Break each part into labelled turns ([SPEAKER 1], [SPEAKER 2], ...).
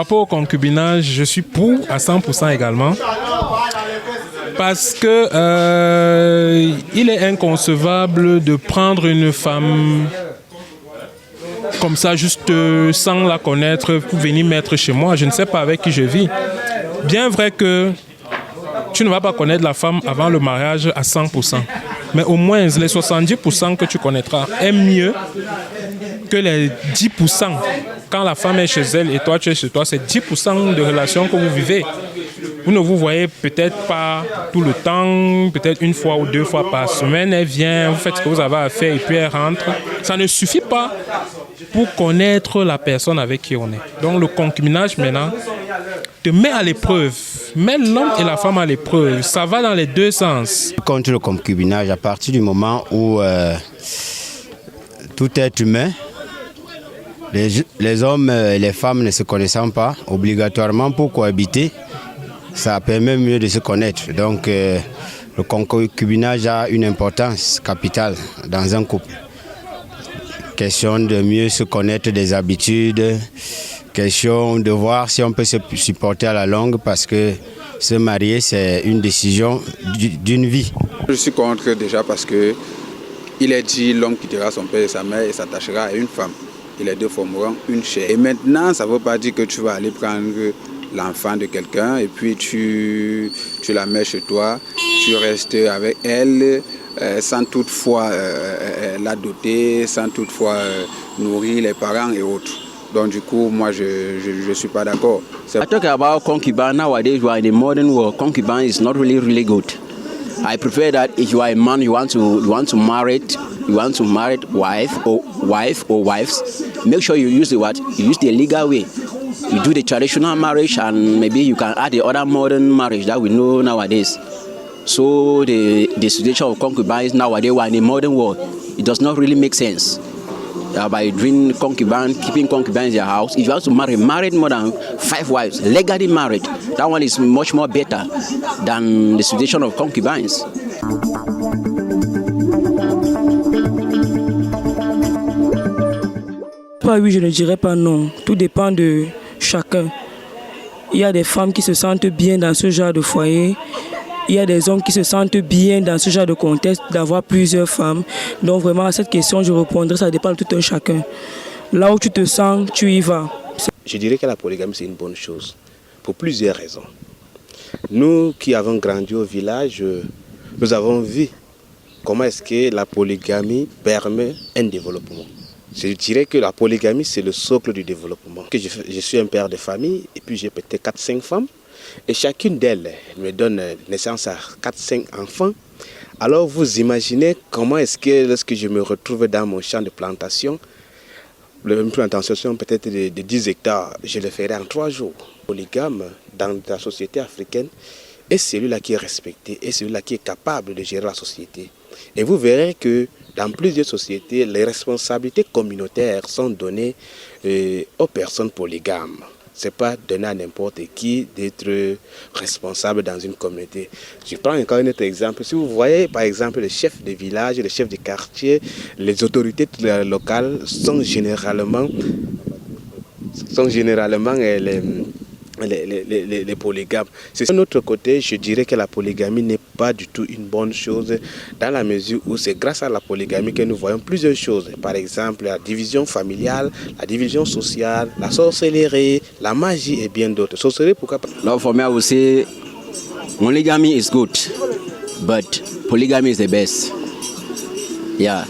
[SPEAKER 1] rapport au concubinage, je suis pour à 100% également. Parce que il est inconcevable de prendre une femme comme ça, juste sans la connaître, pour venir mettre chez moi. Je ne sais pas avec qui je vis. Bien vrai que tu ne vas pas connaître la femme avant le mariage à 100%. Mais au moins, les 70% que tu connaîtras est mieux que les 10%. Quand la femme est chez elle et toi, tu es chez toi, c'est 10% de relations que vous vivez. Vous ne vous voyez peut-être pas tout le temps, peut-être une fois ou 2 fois par semaine. Elle vient, vous faites ce que vous avez à faire et puis elle rentre. Ça ne suffit pas pour connaître la personne avec qui on est. Donc le concubinage maintenant te met à l'épreuve. Met l'homme et la femme à l'épreuve. Ça va dans les deux sens.
[SPEAKER 2] Contre le concubinage, à partir du moment où tout être humain, les hommes et les femmes ne se connaissant pas, obligatoirement pour cohabiter, ça permet mieux de se connaître. Donc le concubinage a une importance capitale dans un couple. Question de mieux se connaître des habitudes, question de voir si on peut se supporter à la longue parce que se marier, c'est une décision d'une vie.
[SPEAKER 3] Je suis contre déjà parce que il est dit l'homme quittera son père et sa mère et s'attachera à une femme. Et les deux formeront une chair. Et maintenant, ça ne veut pas dire que tu vas aller prendre l'enfant de quelqu'un et puis tu la mets chez toi, tu restes avec elle sans toutefois la doter, sans toutefois nourrir les parents et autres. Donc du coup, moi, je suis pas d'accord.
[SPEAKER 4] I talk about concubine nowadays. We are in the modern world. Concubine is not really good. I prefer that if you are a man, you want to marry wife or wives. Make sure you use the legal way. You do the traditional marriage, and maybe you can add the other modern marriage that we know nowadays. So the situation of concubines nowadays, we are in the modern world. It does not really make sense. By doing keeping concubines in your house. If you want to married more than 5 wives, legally married, that one is much more better than the situation of concubines.
[SPEAKER 5] Pas oui, je ne dirais pas non. Tout dépend de chacun. Il y a des femmes qui se sentent bien dans ce genre de foyer. Il y a des hommes qui se sentent bien dans ce genre de contexte d'avoir plusieurs femmes. Donc vraiment à cette question, je répondrai, ça dépend de tout un chacun. Là où tu te sens, tu y vas.
[SPEAKER 6] Je dirais que la polygamie, c'est une bonne chose, pour plusieurs raisons. Nous qui avons grandi au village, nous avons vu comment est-ce que la polygamie permet un développement. Je dirais que la polygamie, c'est le socle du développement. Je suis un père de famille et puis j'ai peut-être 4-5 femmes. Et chacune d'elles me donne naissance à 4-5 enfants. Alors vous imaginez comment est-ce que lorsque je me retrouve dans mon champ de plantation, une plantation peut-être de 10 hectares, je le ferai en 3 jours. Polygame dans la société africaine est celui-là qui est respecté, et celui-là qui est capable de gérer la société. Et vous verrez que dans plusieurs sociétés, les responsabilités communautaires sont données aux personnes polygames. Ce n'est pas donné à n'importe qui d'être responsable dans une communauté. Je prends encore un autre exemple. Si vous voyez par exemple le chef de village, le chef de quartier, les autorités locales sont généralement les polygames. C'est d'un autre côté, je dirais que la polygamie n'est pas du tout une bonne chose dans la mesure où c'est grâce à la polygamie que nous voyons plusieurs choses. Par exemple, la division familiale, la division sociale, la sorcellerie, la magie et bien d'autres. Sorcellerie, pourquoi pas?
[SPEAKER 4] Now for me, I would say monogamy is good, but polygamy is the best. Yeah,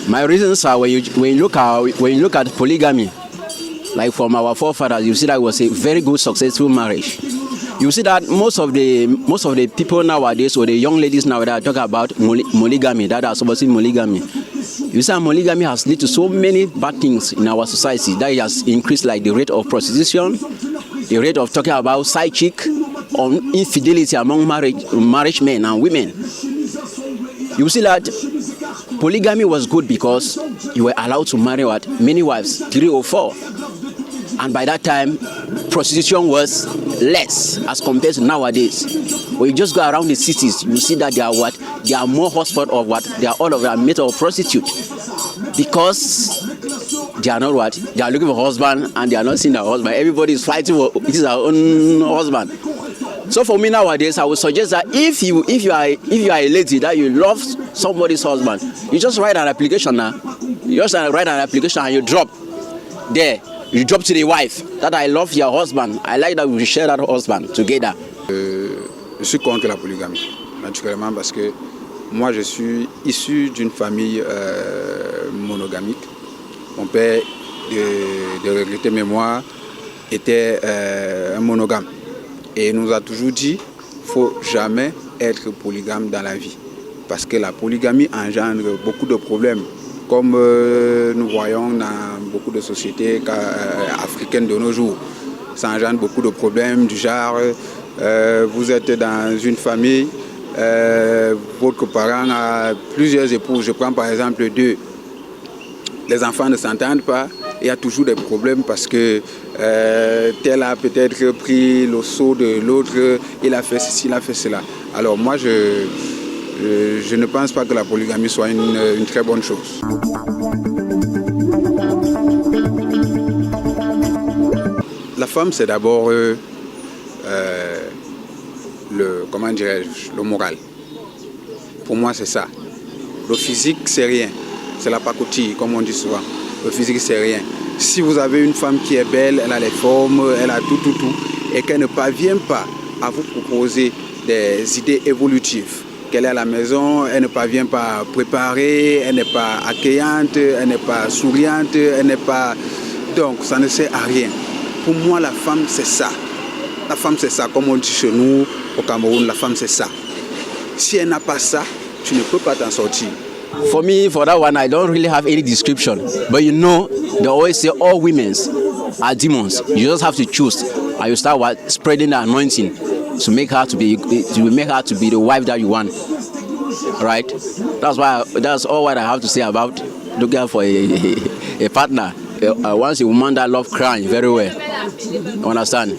[SPEAKER 4] my reasons are when you look at polygamy. Like from our forefathers, you see that it was a very good, successful marriage. You see that most of the people nowadays, or the young ladies nowadays, talk about polygamy, that are supposed polygamy. You see that polygamy has led to so many bad things in our society. That it has increased like the rate of prostitution, the rate of talking about side chick, or infidelity among marriage men and women. You see that polygamy was good because you were allowed to marry many wives, 3 or 4. And by that time, prostitution was less as compared to nowadays. When you just go around the cities, you see that they are more hotspot of they are all of them made of prostitute. Because they are not what? They are looking for husband and they are not seeing their husband. Everybody is fighting for his own husband. So for me nowadays, I would suggest that if you are a lady that you love somebody's husband, you just write an application now. You just write an application and you drop there. You drop to the wife that I love your husband. I like that we share that husband together.
[SPEAKER 3] Je suis contre la polygamie, naturellement, parce que moi je suis issu d'une famille monogamique. Mon père, de regretter mémoire, était un monogame. Et il nous a toujours dit qu'il ne faut jamais être polygame dans la vie. Parce que la polygamie engendre beaucoup de problèmes. Comme nous voyons dans beaucoup de sociétés africaines de nos jours. Ça engendre beaucoup de problèmes du genre, vous êtes dans une famille, votre parent a plusieurs épouses. Je prends par exemple 2. Les enfants ne s'entendent pas. Il y a toujours des problèmes parce que tel a peut-être pris le seau de l'autre, il a fait ceci, il a fait cela. Alors moi, je ne pense pas que la polygamie soit une très bonne chose. La femme, c'est d'abord comment dirais-je, le moral. Pour moi, c'est ça. Le physique, c'est rien. C'est la pacotille, comme on dit souvent. Le physique, c'est rien. Si vous avez une femme qui est belle, elle a les formes, elle a tout, et qu'elle ne parvient pas à vous proposer des idées évolutives, qu'elle est à la maison, elle ne parvient pas à préparer, elle n'est pas accueillante, elle n'est pas souriante, elle n'est pas... Donc, ça ne sert à rien. Pour moi, la femme, c'est ça. La femme, c'est ça. Comme on dit chez nous, au Cameroun, la femme, c'est ça. Si elle n'a pas ça, tu ne peux pas t'en sortir.
[SPEAKER 4] For me, for that one, I don't really have any description. But you know, they always say all women are demons. You just have to choose, and you start spreading the anointing to make her to be the wife that you want. Right? That's all what I have to say about looking for a partner. Once a woman that loves crying very well, you understand?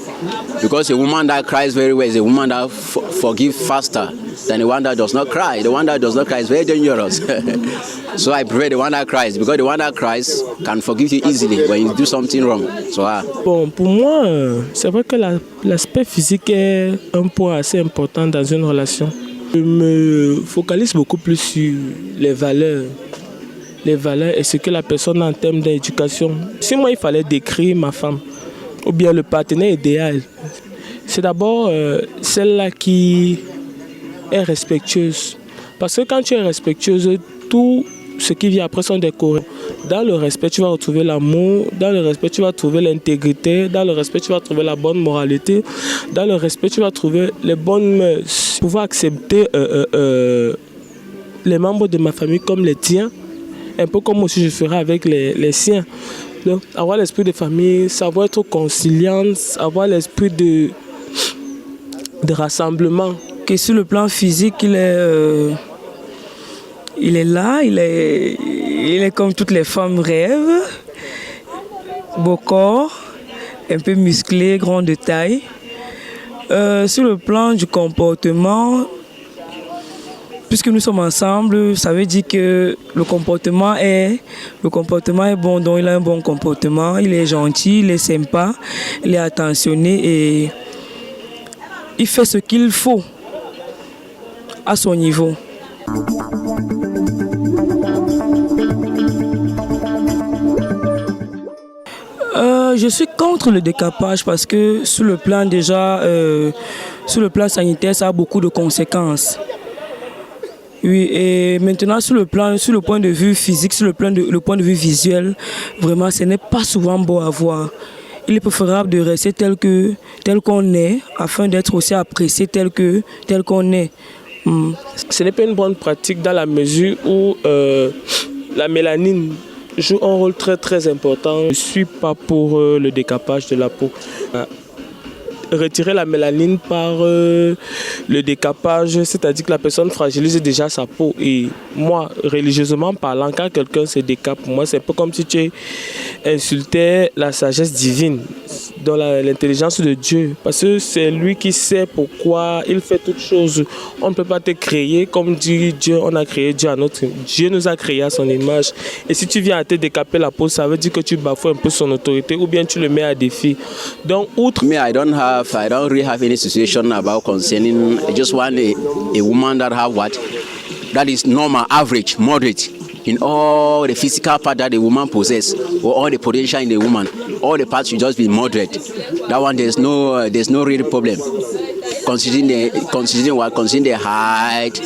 [SPEAKER 4] Because a woman that cries very well is a woman that forgives faster than the one that does not cry. The one that does not cry is very dangerous. So I prefer the one that cries, because the one that cries can forgive you easily when you do something wrong. So,
[SPEAKER 7] Bon, pour moi, c'est vrai que l'aspect physique est un point assez important dans une relation. Je me focalise beaucoup plus sur les valeurs et ce que la personne a en termes d'éducation. Si moi il fallait décrire ma femme, ou bien le partenaire idéal, c'est d'abord celle-là qui est respectueuse. Parce que quand tu es respectueuse, tout ce qui vient après sont des courants. Dans le respect, tu vas retrouver l'amour. Dans le respect, tu vas trouver l'intégrité. Dans le respect, tu vas trouver la bonne moralité. Dans le respect, tu vas trouver les bonnes mœurs. Pouvoir accepter les membres de ma famille comme les tiens, un peu comme aussi je ferai avec les siens. Donc, avoir l'esprit de famille, savoir être conciliante, avoir l'esprit de rassemblement.
[SPEAKER 5] Que sur le plan physique, il est là, il est comme toutes les femmes rêvent. Beau corps, un peu musclé, grand de taille. Sur le plan du comportement, puisque nous sommes ensemble, ça veut dire que le comportement est bon, donc il a un bon comportement, il est gentil, il est sympa, il est attentionné et il fait ce qu'il faut à son niveau. Je suis contre le décapage parce que sur le plan sanitaire, ça a beaucoup de conséquences. Oui, et maintenant sur le point de vue physique, le point de vue visuel, vraiment ce n'est pas souvent beau à voir. Il est préférable de rester tel qu'on est, afin d'être aussi apprécié tel qu'on est.
[SPEAKER 7] Ce n'est pas une bonne pratique dans la mesure où la mélanine joue un rôle très très important. Je ne suis pas pour le décapage de la peau. Retirer la mélanine par le décapage, c'est-à-dire que la personne fragilise déjà sa peau et moi, religieusement parlant, quand quelqu'un se décape, pour moi, c'est un peu comme si tu insultais la sagesse divine, dans l'intelligence de Dieu. Parce que c'est lui qui sait pourquoi il fait toutes choses. On ne peut pas te créer, comme dit Dieu, on a créé Dieu à notre... Dieu nous a créé à son image. Et si tu viens à te décaper la peau, ça veut dire que tu bafoues un peu son autorité ou bien tu le mets à défi. Donc, outre...
[SPEAKER 4] Me, I don't really have any situation about concerning. I just want a woman that have what? That is normal, average, moderate in all the physical part that the woman possesses, or all the potential in the woman. All the parts should just be moderate. That one, there's no real problem. Considering the height,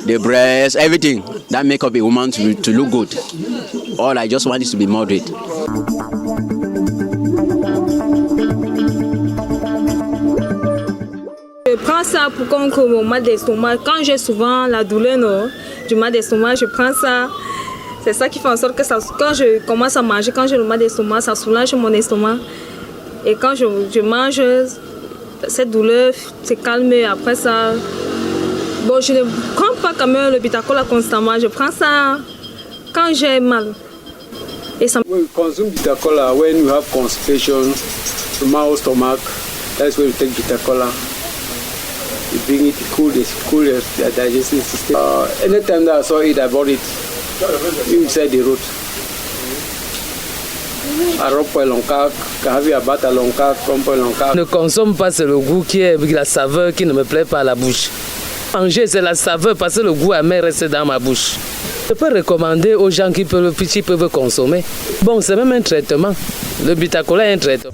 [SPEAKER 4] the breast, everything that make up a woman to look good. All I just want is to be moderate.
[SPEAKER 8] Je prends ça pour contre mon mal d'estomac. Quand j'ai souvent la douleur du mal d'estomac, je prends ça. C'est ça qui fait en sorte que ça, quand je commence à manger, quand j'ai le mal d'estomac, ça soulage mon estomac. Et quand je mange, cette douleur se calme. Après ça, bon, je ne prends pas quand même le Bitacola constamment. Je prends ça quand j'ai mal. Et ça...
[SPEAKER 9] When we consume Bitacola, when you have constipation, mal stomach, that's when you take Bitacola. You bring it to cool the digestive system. Anytime that I saw it, I bought it inside the road.
[SPEAKER 10] Je ne consomme pas, c'est le goût qui est la saveur qui ne me plaît pas à la bouche. Manger, c'est la saveur parce que le goût amer reste dans ma bouche. Je peux recommander aux gens qui peuvent consommer. Bon, c'est même un traitement. Le Bitacola est un traitement.